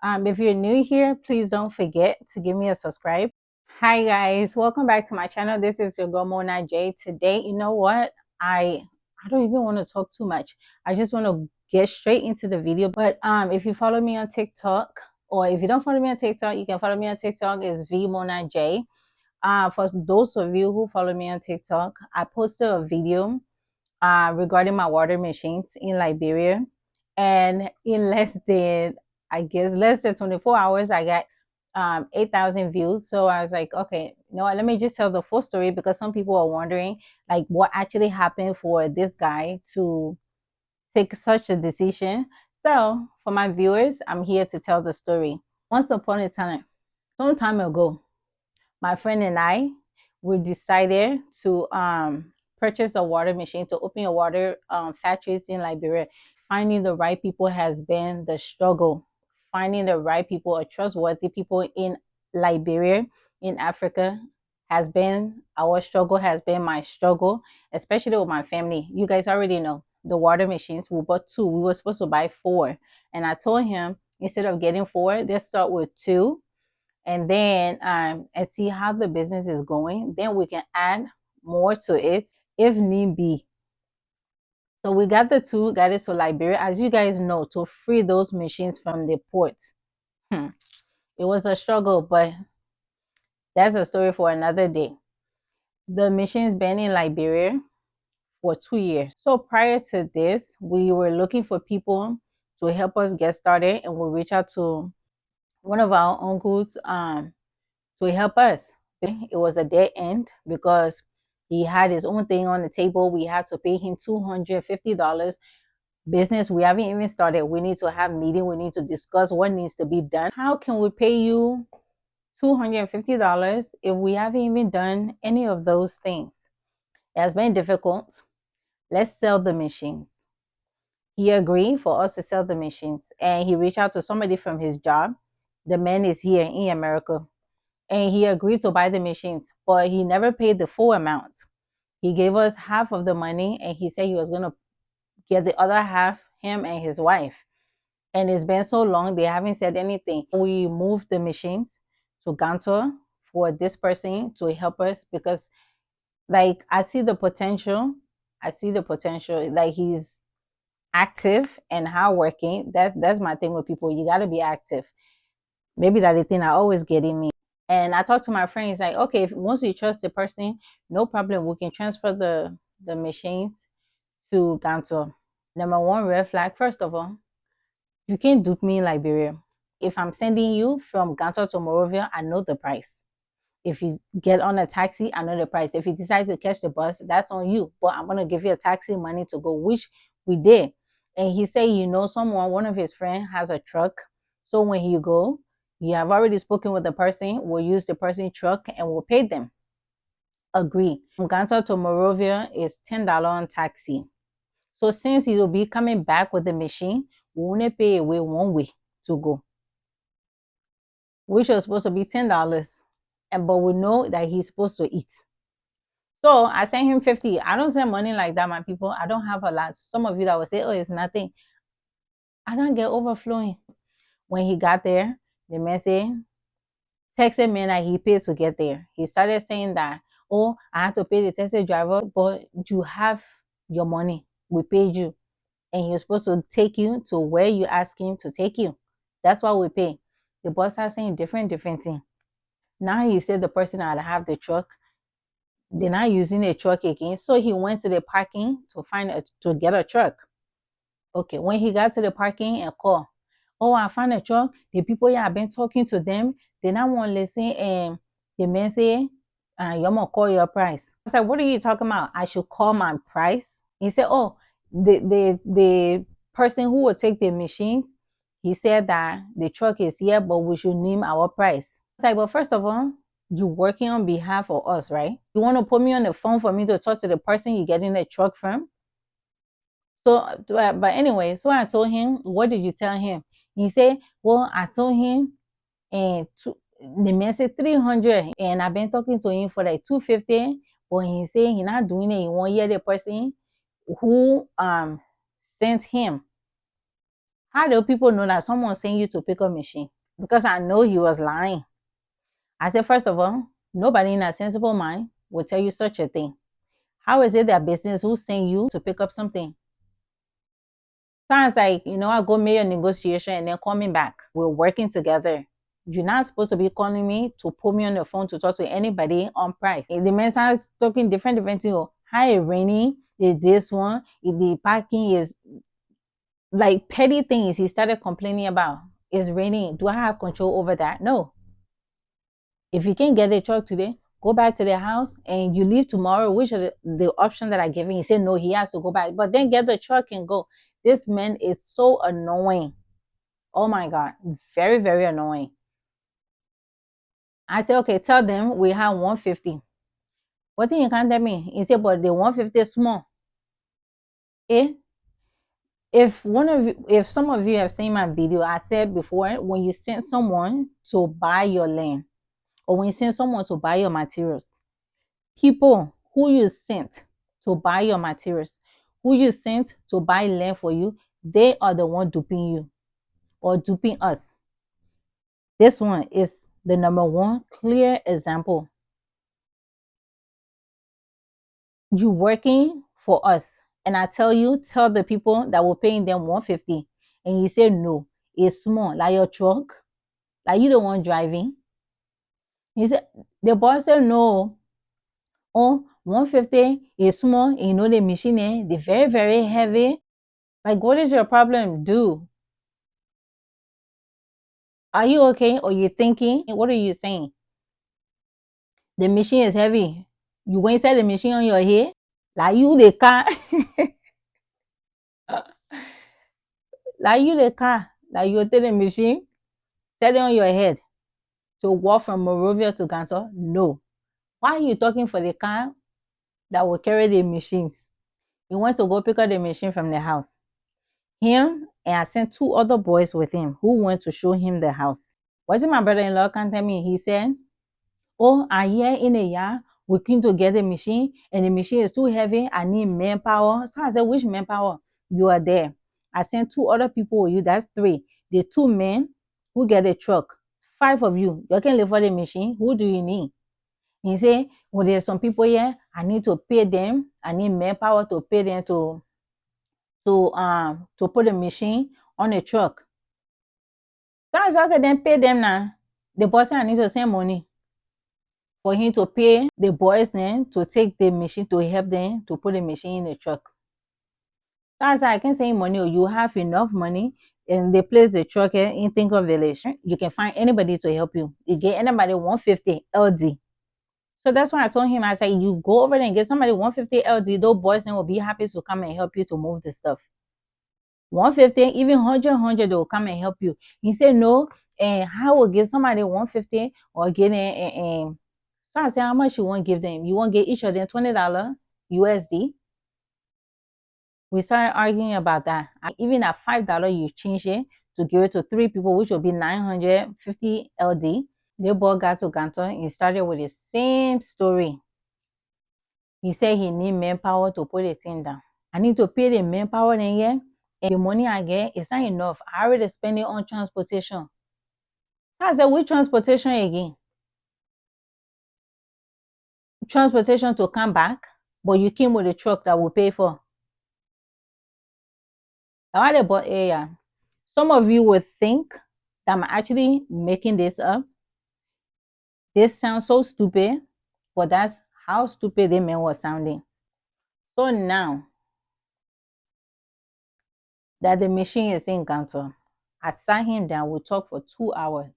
If you're new here, please don't forget to give me a subscribe. Hi guys, welcome back to my channel. This is your girl Monnaj. Today, you know what? I don't even want to talk too much. I just want to get straight into the video. But if you follow me on TikTok, or if you don't follow me on TikTok, you can follow me on TikTok. It's vmonnaj. For those of you who follow me on TikTok, I posted a video regarding my water machines in Liberia. And in less than 24 hours, I got 8,000 views. So I was like, okay, you know what, let me just tell the full story because some people are wondering like what actually happened for this guy to take such a decision. So for my viewers, I'm here to tell the story. Once upon a time, some time ago, my friend and I, we decided to purchase a water machine to open a water factories in Liberia. Finding the right people has been the struggle. Finding the right people or trustworthy people in Liberia, in Africa, has been our struggle, has been my struggle, especially with my family. You guys already know the water machines. We bought two. We were supposed to buy four. And I told him, instead of getting four, let's start with two and then and see how the business is going. Then we can add more to it if need be. So we got the two, got it to Liberia, as you guys know, to free those machines from the port. Hmm. It was a struggle, but that's a story for another day. The machine's been in Liberia for 2 years. So prior to this, we were looking for people to help us get started, and we reached out to one of our uncles to help us. It was a dead end because he had his own thing on the table. We had to pay him $250. Business we haven't even started. We need to have meeting. We need to discuss what needs to be done. How can we pay you $250 if we haven't even done any of those things? It has been difficult. Let's sell the machines. He agreed for us to sell the machines, and he reached out to somebody from his job. The man is here in America, and he agreed to buy the machines, but he never paid the full amount. He gave us half of the money, and he said he was going to get the other half, him and his wife. And it's been so long, they haven't said anything. We moved the machines to Gantor for this person to help us because, like, I see the potential. I see the potential. Like, he's active and hardworking. That's my thing with people. You got to be active. Maybe that's the thing I always get in me. And I talked to my friend. He's like, okay, if once you trust the person, no problem. We can transfer the machines to Ganto. Number one red flag, first of all, you can't dupe me in Liberia. If I'm sending you from Ganto to Morovia, I know the price. If you get on a taxi, I know the price. If you decide to catch the bus, that's on you. But I'm gonna give you a taxi money to go, which we did. And he said, you know, someone, one of his friends has a truck. So when you go, you have already spoken with the person. We'll use the person's truck and we'll pay them. Agree. From Ganto to Morovia is $10 on taxi. So since he will be coming back with the machine, we only pay away one way to go, which was supposed to be $10. And but we know that he's supposed to eat. So I sent him 50. I don't send money like that, my people. I don't have a lot. Some of you that will say, oh, it's nothing. I don't get overflowing. When he got there, the man said, texted me that he paid to get there. He started saying that, oh, I had to pay the taxi driver, but you have your money. We paid you. And he was supposed to take you to where you ask him to take you. That's why we pay. The boss started saying different things. Now he said the person that have the truck, they're not using the truck again. So he went to the parking to get a truck. Okay, when he got to the parking and called, oh, I found a truck. The people here, I've been talking to them. They not want to listen. And the man say, you're going to call your price. I said, what are you talking about? I should call my price? He said, oh, the person who will take the machine, he said that the truck is here, but we should name our price. I said, well, first of all, you're working on behalf of us, right? You want to put me on the phone for me to talk to the person you're getting the truck from? So, but anyway, so I told him, what did you tell him? He said, well, I told him, and the man said 300, and I've been talking to him for like 250, but he said he's not doing it. He won't hear the person who sent him How do people know that someone sent you to pick up machine? Because I know he was lying. I said, first of all, nobody in a sensible mind will tell you such a thing. How is it their business who sent you to pick up something? Sounds like, I go make a negotiation and then coming back. We're working together. You're not supposed to be calling me to put me on the phone to talk to anybody on price. If the men start talking different things, oh, how it raining, is this one, if the parking is like petty things he started complaining about. It's raining. Do I have control over that? No. If you can't get a truck today, go back to the house and you leave tomorrow, which is the option that I gave him. He said no, he has to go back. But then get the truck and go. This man is so annoying. Oh my God. Very, very annoying. I said, okay, tell them we have 150. What thing you can't tell me? He said, but the 150 is small. Eh? If some of you have seen my video, I said before, when you send someone to buy your land, or when you send someone to buy your materials, people who you sent to buy your materials, who you sent to buy land for you, they are the one duping you or duping us. This one is the number one clear example. You working for us, and I tell you, tell the people that were paying them 150, and you say no, it's small, like your truck, like you the one driving. He said the boss said no. Oh, 150 is small. The machine, they're very, very heavy. Like, what is your problem? Do Are you okay? Or you thinking? What are you saying? The machine is heavy. You going to set the machine on your head? Like you the car. Like you the car. Like you take the machine, set it on your head to walk from Morovia to Ganto? No. Why are you talking for the car that will carry the machines? You want to go pick up the machine from the house. Him and I sent two other boys with him who went to show him the house. What did my brother-in-law can tell me? He said, oh, I hear in a year we came to get the machine and the machine is too heavy. I need manpower. So I said, which manpower? You are there. I sent two other people with you. That's three. The two men who get a truck. Five of you. You can live for the machine. Who do you need? He said, well, there's some people here. I need to pay them. I need manpower to pay them to put a machine on a truck. So I said, okay, then pay them now. The boss said I need to send money for him to pay the boys then to take the machine to help them to put the machine in the truck. So I said, I can send money or you have enough money and they place the truck in Tinker Village. You can find anybody to help you. You get anybody 150 LD. So that's why I told him, I said, you go over there and get somebody 150 LD. Those boys then will be happy to come and help you to move the stuff. 150, even 100, they will come and help you. He said, no, and how will get somebody 150 or get in. So I said, how much you want to give them? You want to get each of them $20 USD? We started arguing about that. Even at $5, you change it to give it to three people, which will be 950 LD. They both got to Ganton and started with the same story. He said he need manpower to put the thing down. I need to pay the manpower in here. And the money I get is not enough. I already spend it on transportation. So I said, which transportation again? Transportation to come back, but you came with a truck that will pay for. Some of you would think that I'm actually making this up. This sounds so stupid, but that's how stupid the man was sounding. So now that the machine is in Ganto, I sat him down, we talked for 2 hours,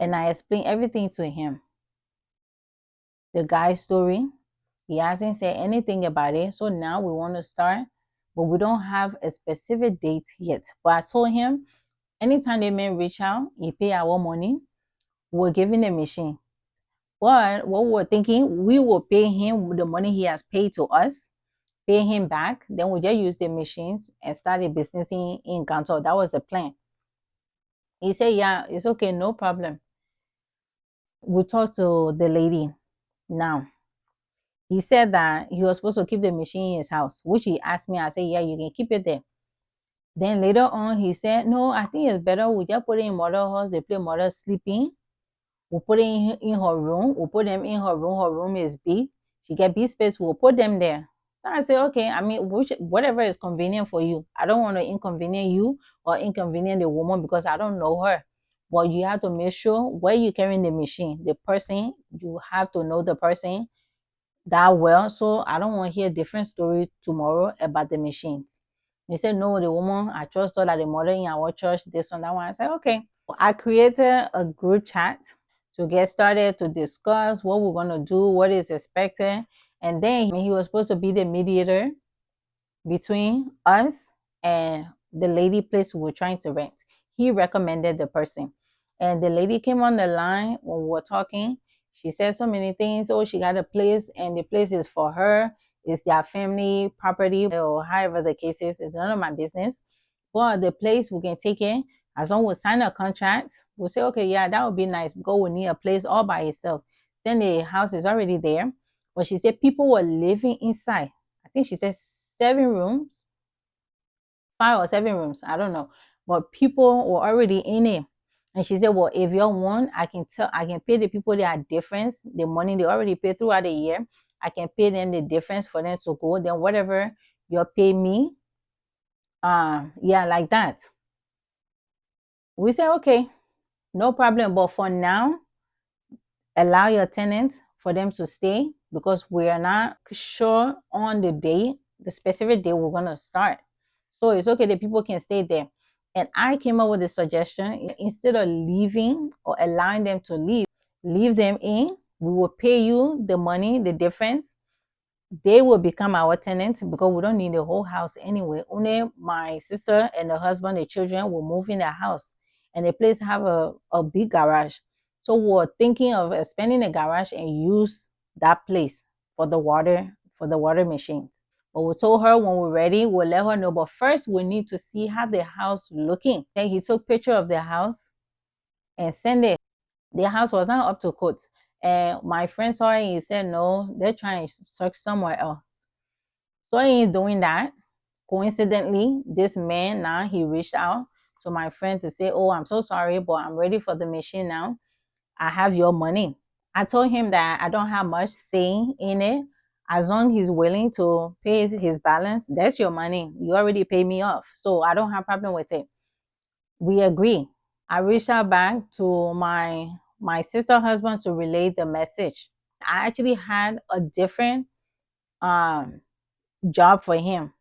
and I explained everything to him. The guy's story, he hasn't said anything about it. So now we want to start, but we don't have a specific date yet. But I told him, anytime the man reach out, he pay our money, we're giving the machine. But what we're thinking, we will pay him the money he has paid to us, pay him back, then we just use the machines and start a business in Kanto. That was the plan. He said, yeah, it's okay, no problem. We talked to the lady now. He said that he was supposed to keep the machine in his house, which he asked me. I said, yeah, you can keep it there. Then later on, he said, no, I think it's better we just put it in mother house. They play mother sleeping. We'll put it in her room. We'll put them in her room. Her room is big. She get big space. We'll put them there. So I say, okay, I mean, whatever is convenient for you. I don't want to inconvenience you or inconvenience the woman because I don't know her. But you have to make sure where you carrying the machine, the person, you have to know the person that well. So I don't want to hear a different story tomorrow about the machines. He said, no, the woman, I trust her that the mother in our church, this one, that one. I said, okay. I created a group chat to get started to discuss what we're going to do, what is expected. And then he was supposed to be the mediator between us and the lady place we were trying to rent. He recommended the person. And the lady came on the line when we were talking. She said so many things. Oh, she got a place and the place is for her. It's their family property or however the case is. It's none of my business. But the place we can take it as long as we sign a contract. We'll say, okay, yeah, that would be nice. Go, we need a place all by itself. Then the house is already there. But she said people were living inside. I think she said 7 rooms, 5 or 7 rooms, I don't know. But people were already in it. And she said, well, if you're one, I can pay the people their difference, the money they already paid throughout the year. I can pay them the difference for them to go. Then whatever you pay me, yeah, like that. We say, okay, no problem. But for now, allow your tenants for them to stay because we are not sure on the day, the specific day we're going to start. So it's okay that people can stay there. And I came up with a suggestion instead of leaving or allowing them to leave them in. We will pay you the money, the difference. They will become our tenants because we don't need the whole house anyway. Only my sister and the husband, the children will move in the house. And the place have a big garage. So we're thinking of expanding the garage and use that place for the water machines. But we told her when we're ready, we'll let her know. But first, we need to see how the house looking. Then he took picture of the house and sent it. The house was not up to code. And my friend saw it. He said, no, they're trying to search somewhere else. So he ain't doing that. Coincidentally, this man now he reached out to my friend to say, oh, I'm so sorry, but I'm ready for the machine now. I have your money. I told him that I don't have much saying in it. As long as he's willing to pay his balance, that's your money. You already paid me off. So I don't have problem with it. We agree. I reached out back to my sister husband to relay the message. I actually had a different um job for him.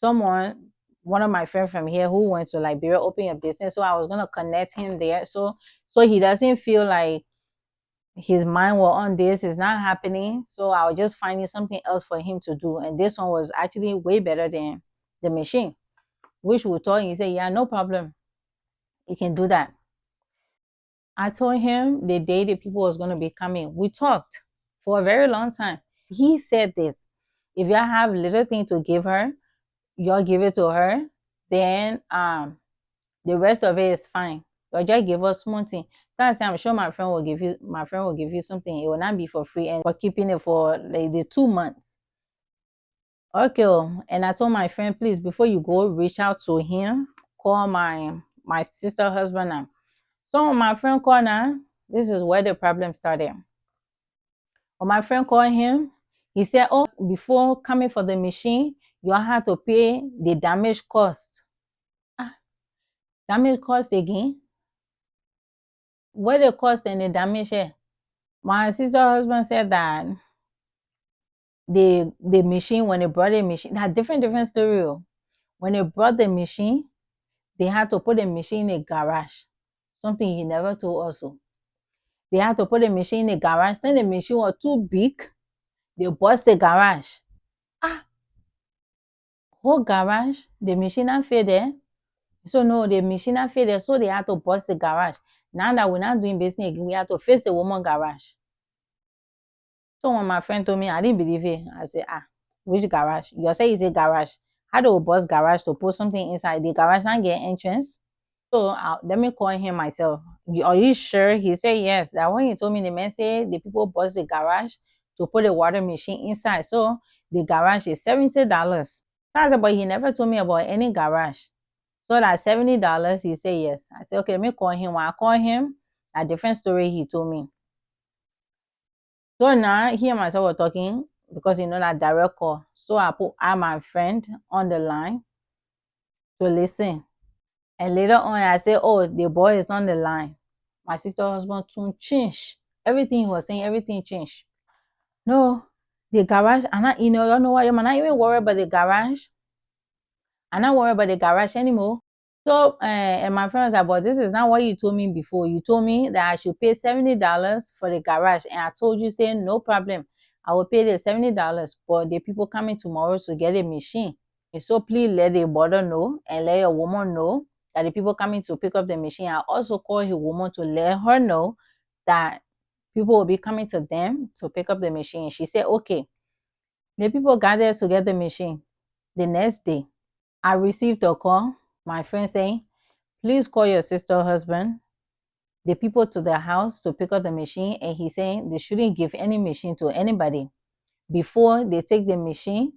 One of my friends from here who went to Liberia open a business. So I was gonna connect him there. So he doesn't feel like his mind was on this, is not happening. So I was just finding something else for him to do. And this one was actually way better than the machine, which we told him. He said, yeah, no problem. You can do that. I told him the day the people was gonna be coming. We talked for a very long time. He said this. If you have little thing to give her, you'll give it to her. Then the rest of it is fine. You'll just give us small thing. So I said, I'm sure my friend will give you something. It will not be for free and for keeping it for like the 2 months. Okay. And I told my friend, please, before you go, reach out to him, call my sister husband now. So my friend called now, this is where the problem started. When my friend called him, he said, oh, before coming for the machine, you have to pay the damage cost. Damage cost again? What the cost and the damage here? My sister husband said that the machine, when they brought the machine, that different story. When they brought the machine, they had to put the machine in a garage. Something he never told us. They had to put the machine in a garage. Then the machine was too big. They bust the garage. Whole garage, the machine and fit there. So no, the machine and fit there. So they had to bust the garage. Now that we're not doing business again, we have to face the woman garage. So when my friend told me, I didn't believe it. I said, which garage? You say it's a garage. How do we bust garage to put something inside? The garage not get entrance. So let me call him myself. Are you sure? He said yes. That when he told me the man said the people bust the garage to put a water machine inside. So the garage is $70. So I said, but he never told me about any garage. So that $70, he said yes. I said, okay, let me call him. When I call him, a different story he told me. So now he and myself were talking because you know that direct call. So I put my friend on the line to listen. And later on I said, oh, the boy is on the line. My sister's husband tune changed. Everything he was saying, everything changed. No, the garage, and I, you know what, I'm not even worried about the garage. I'm not worried about the garage anymore. So, and my friend was like, but this is not what you told me before. You told me that I should pay $70 for the garage. And I told you, saying, no problem. I will pay the $70, but the people coming tomorrow to get a machine. And so please let the brother know and let your woman know that the people coming to pick up the machine. I also call his woman to let her know that people will be coming to them to pick up the machine. She said, okay. The people gathered to get the machine. The next day, I received a call, my friend saying, please call your sister husband, the people to the house to pick up the machine. And he's saying they shouldn't give any machine to anybody. Before they take the machine,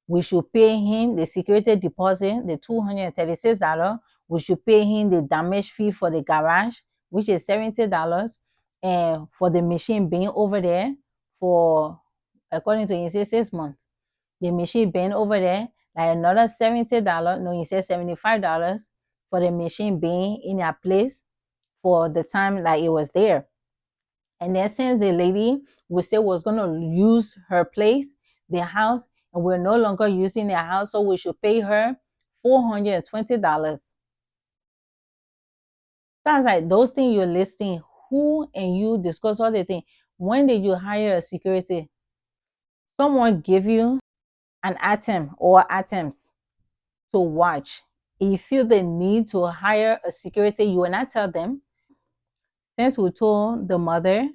we should pay him the security deposit, the $236. We should pay him the damage fee for the garage, which is $70. And for the machine being over there for, according to him, 6 months. The machine being over there, like another $70. No, he said $75 for the machine being in a place for the time like it was there. And then since the lady we said was gonna use her place, the house, and we're no longer using the house, so we should pay her $420. Sounds like those things you're listing, who and you discuss all the things. When did you hire a security? Someone give you an item or items to watch. If you feel the need to hire a security, you will not tell them. Since we told the mother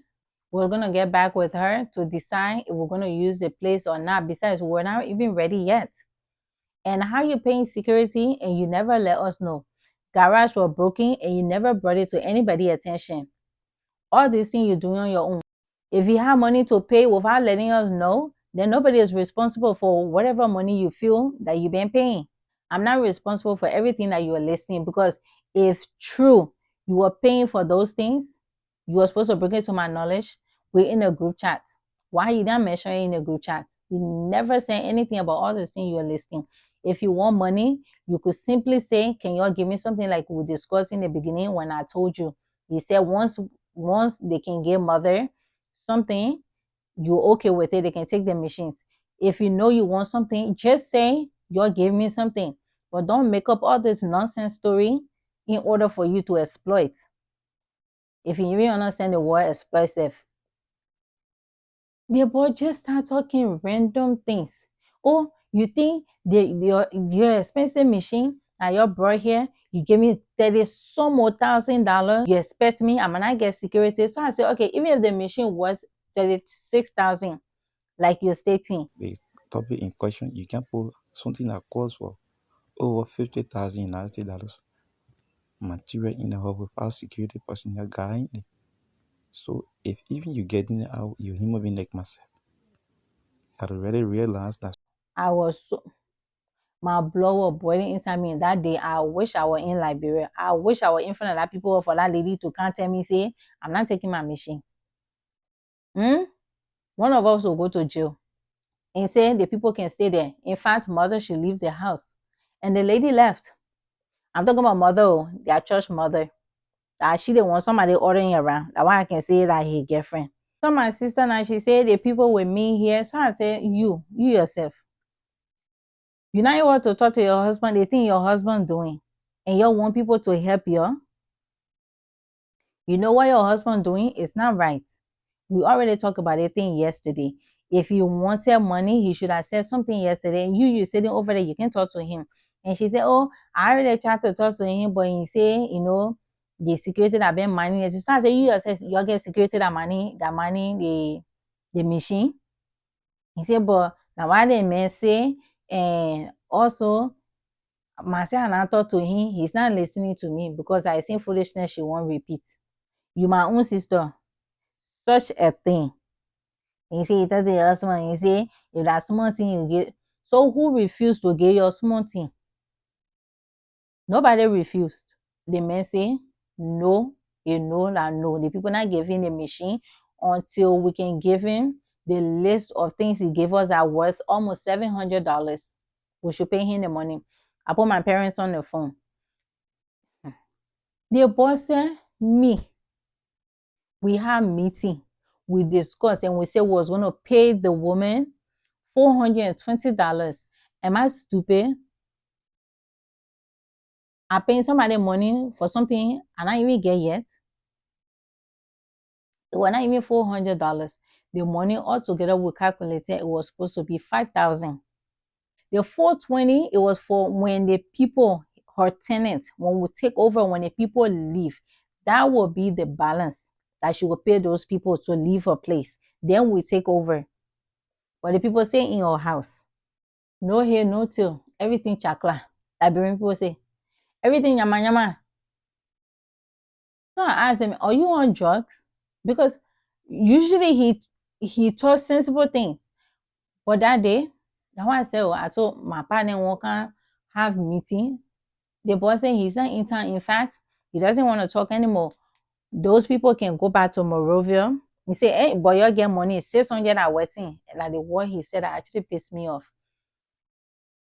we're going to get back with her to decide if we're going to use the place or not. Besides, we're not even ready yet. And how you paying security and you never let us know. Garage was broken and you never brought it to anybody attention. All these things you're doing on your own. If you have money to pay without letting us know, then nobody is responsible for whatever money you feel that you've been paying. I'm not responsible for everything that you are listening, because if true you were paying for those things, you were supposed to bring it to my knowledge. We're in a group chat. Why you not mentioning in a group chat? You never say anything about all the things you are listing. If you want money, you could simply say, can you all give me something like we discussed in the beginning when I told you. You said once they can give mother something, you're okay with it, they can take the machines. If you know you want something, just say, you give me something. But don't make up all this nonsense story in order for you to exploit. If you even understand the word exploitive, the boy just start talking random things. Oh, you think your expensive machine that you brought here, you give me 30 some more $1,000, you expect me I'm gonna get security? So I said, okay, even if the machine was 36,000, like you're stating, the topic in question, you can put something that costs for over 50,000 United dollars material in the hub without security personnel guiding it. So if even you getting it out, you human being like myself, I already realized that. I was so, my blood was boiling inside me. And that day, I wish I were in Liberia. I wish I were in front of that people for that lady to come tell me, say, I'm not taking my machines. One of us will go to jail and say the people can stay there. In fact, mother should leave the house. And the lady left. I'm talking about mother, their church mother. She didn't want somebody ordering around. That one I can say that he girlfriend. So my sister now, she said the people with me here. So I said, you yourself. You now want to talk to your husband, they think your husband doing. And you want people to help you. You know what your husband doing is not right. We already talked about a thing yesterday. If you wanted money, he should have said something yesterday. And you sitting over there, you can talk to him. And she said, oh, I already tried to talk to him, but he say, the security that been money. You start you yourself, you get security that money, the machine. He said, but now why the man say, and also myself and I talk to him, he's not listening to me because I seen foolishness she won't repeat. You my own sister, such a thing. You see, it does the husband, you see, if that small thing you get, so who refused to get your small thing? Nobody refused. The men say no, you know that no. The people not giving the machine until we can give him the list of things he gave us are worth almost $700. We should pay him the money. I put my parents on the phone. The boss said, me, we had meeting. We discussed and we said we was going to pay the woman $420. Am I stupid? I paying somebody money for something and I even get yet. It was not even $400. The money altogether we calculated it was supposed to be 5,000. The 420 it was for when the people, her tenants, when we take over, when the people leave, that will be the balance that she will pay those people to leave her place. Then we take over. But the people stay in your house. No hair, no tail, everything chakla. Liberian people say, everything yama yama. So I asked him, are you on drugs? Because usually he told sensible things. But that day, that's why I said, oh, I told my partner we can have meeting. The boss said he's not in town. In fact, he doesn't want to talk anymore. Those people can go back to Morovia. He said, hey, but you get money. 600 are waiting. Like the word he said actually pissed me off.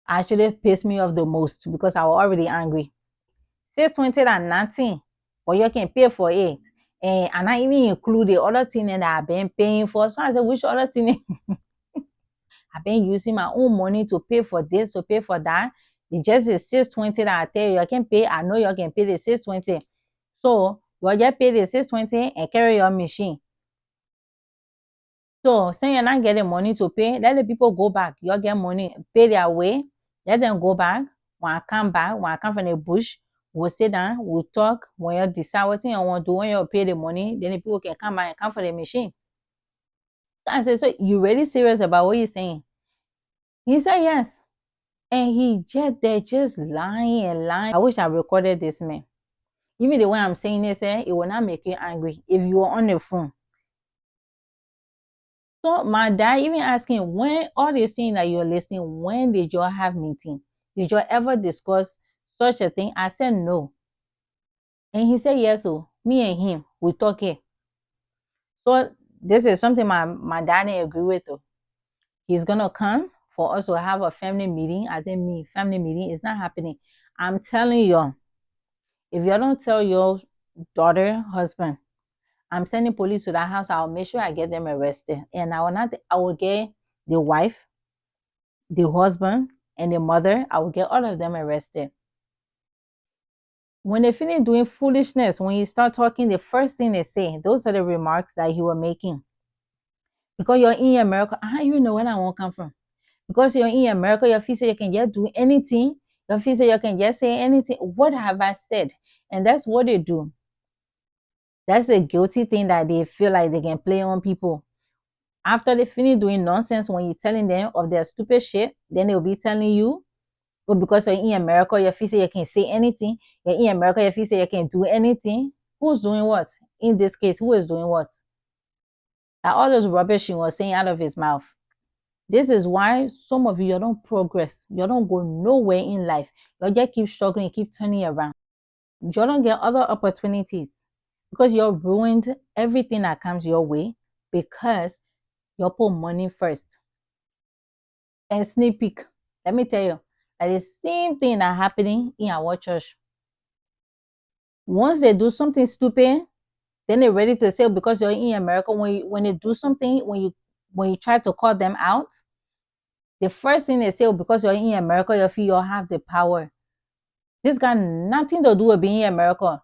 Actually pissed me off the most because I was already angry. 620 and nothing, but you can pay for it. And I even include the other thing that I've been paying for. So I said, which other thing? I've been using my own money to pay for this, to pay for that. It's just the 620 that I tell you, you can pay. I know you can pay the 620. So you just pay the 620 and carry your machine. So saying you're not getting money to pay, let the people go back. You get money, pay their way, let them go back. When I come back, when I come from the bush, we'll sit down, we'll talk. When you decide what thing you want to do, when you pay the money, then the people can come back and come for the machine. So I said, so you really serious about what you're saying? He said yes. And he just they're just lying and lying. I wish I recorded this man. Even the way I'm saying this, it will not make you angry if you are on the phone. So my dad even asking when all these things that you're listening, when did y'all have meeting? Did y'all ever discuss such a thing? I said no. And he said yes, so me and him, we talk here. So this is something my dad didn't agree with though. He's gonna come for us to have a family meeting. I said me, family meeting is not happening. I'm telling you, if you don't tell your daughter, husband, I'm sending police to that house, I'll make sure I get them arrested. And I will get the wife, the husband, and the mother, I will get all of them arrested. When they finish doing foolishness, when you start talking, the first thing they say, those are the remarks that you were making. Because you're in America, I don't even know where I won't come from. Because you're in America, your feel say you can just do anything. Your feel say you can just say anything. What have I said? And that's what they do. That's a guilty thing that they feel like they can play on people. After they finish doing nonsense, when you're telling them of their stupid shit, then they'll be telling you, but because you're in America, you feel say you can say anything. You're in America, you feel say you can do anything. Who's doing what? In this case, who is doing what? That all those rubbish he was saying out of his mouth. This is why some of you don't progress. You don't go nowhere in life. You just keep struggling, keep turning around. You don't get other opportunities because you're ruined everything that comes your way because you put money first. And sneak peek, let me tell you, that the same thing that happening in our church. Once they do something stupid, then they're ready to say because you're in America. When they do something, when you try to call them out, the first thing they say, because you're in America, you feel you have the power. This got nothing to do with being in America.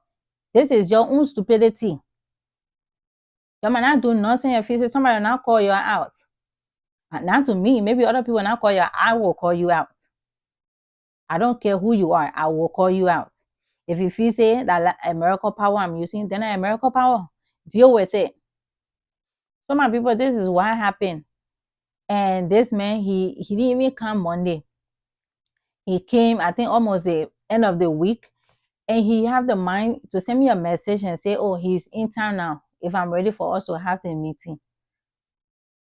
This is your own stupidity. You might not do nothing if you say somebody will not call you out. Not to me, maybe other people will not call you out. I will call you out. I don't care who you are, I will call you out. If you feel say that American power I'm using, then American power. Deal with it. So my people, this is what happened. And this man, he didn't even come Monday. He came, I think, almost the end of the week. And he have the mind to send me a message and say, oh, he's in town now. If I'm ready for us to have the meeting.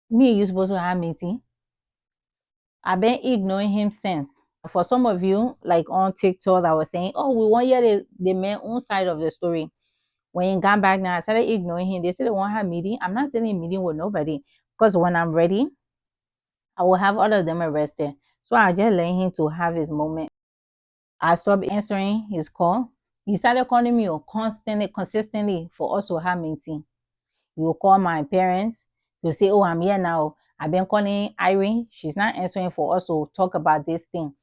Me, you supposed to have meeting. I've been ignoring him since. For some of you, like on TikTok, that was saying, oh, we want to hear the man own side of the story. When he got back now, I started ignoring him. They said they want to have meeting. I'm not sitting in meeting with nobody because when I'm ready, I will have all of them arrested. So I just let him to have his moment. I stopped answering his calls. He started calling me constantly, consistently for us to have meeting. He will call my parents. He'll say, oh, I'm here now. I've been calling Irene. She's not answering for us to talk about this thing,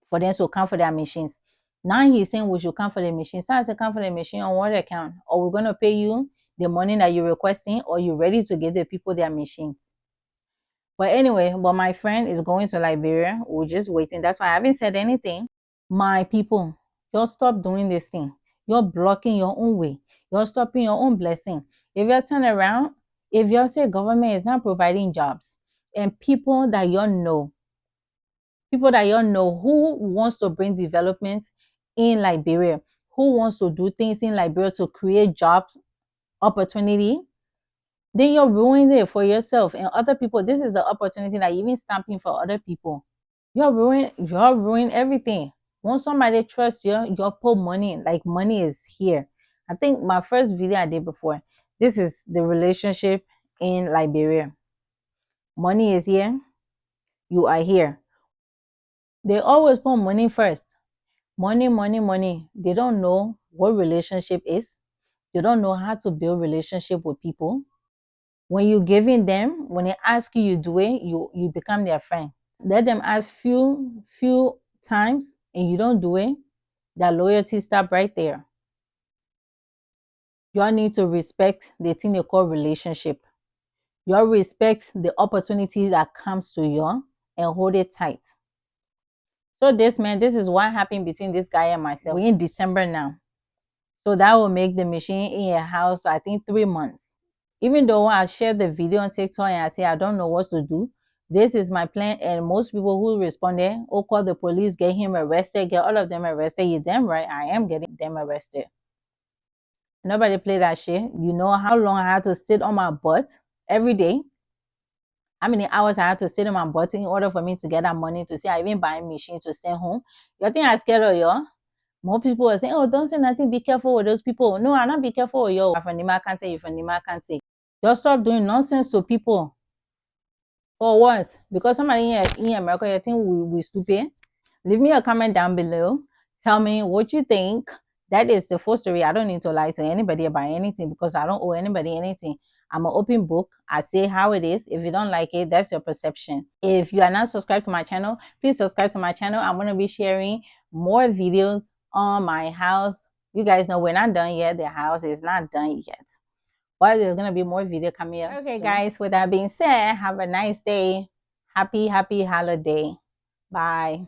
for them to come for their machines. Now he's saying we should come for the machine. So I said, come for the machine on what account? Or we're going to pay you the money that you're requesting, or you're ready to give the people their machines. But anyway, but my friend is going to Liberia. We're just waiting. That's why I haven't said anything. My people, just stop doing this thing. You're blocking your own way. You're stopping your own blessing. If you turn around, if you say government is not providing jobs, and people that you know who wants to bring development in Liberia, who wants to do things in Liberia to create jobs opportunity, then you're ruining it for yourself and other people. This is the opportunity that you're even stamping for other people. You're ruining everything. Once somebody trusts you, you'll put money, like money is here. I think my first video I did before, this is the relationship in Liberia. Money is here, you are here. They always put money first. Money, money, money. They don't know what relationship is. They don't know how to build relationship with people. When you're giving them, when they ask you, you do it, you become their friend. Let them ask few times and you don't do it, that loyalty stop right there. You all need to respect the thing they call relationship. You all respect the opportunity that comes to you and hold it tight. So this is what happened between this guy and myself. We're in December now. So that will make the machine in your house, I think, 3 months. Even though I shared the video on TikTok and I say I don't know what to do, this is my plan. And most people who responded, oh, call the police, get him arrested, get all of them arrested. You damn right, I am getting them arrested. Nobody play that shit. You know how long I had to sit on my butt every day? How many hours I had to sit on my butt in order for me to get that money to say I even buy a machine to send home? You think I scared of you? More people are saying, oh, don't say nothing, be careful with those people. No, I'm not be careful with you. From Nima can't say, you from Nima can't say. Just stop doing nonsense to people. For what? Because somebody in America, you think we stupid? Leave me a comment down below. Tell me what you think. That is the full story. I don't need to lie to anybody about anything because I don't owe anybody anything. I'm an open book. I say how it is. If you don't like it, that's your perception. If you are not subscribed to my channel, please subscribe to my channel. I'm going to be sharing more videos on my house. You guys know we're not done yet. The house is not done yet. But there's going to be more video coming up. Okay, guys, with that being said, have a nice day. Happy holiday. Bye.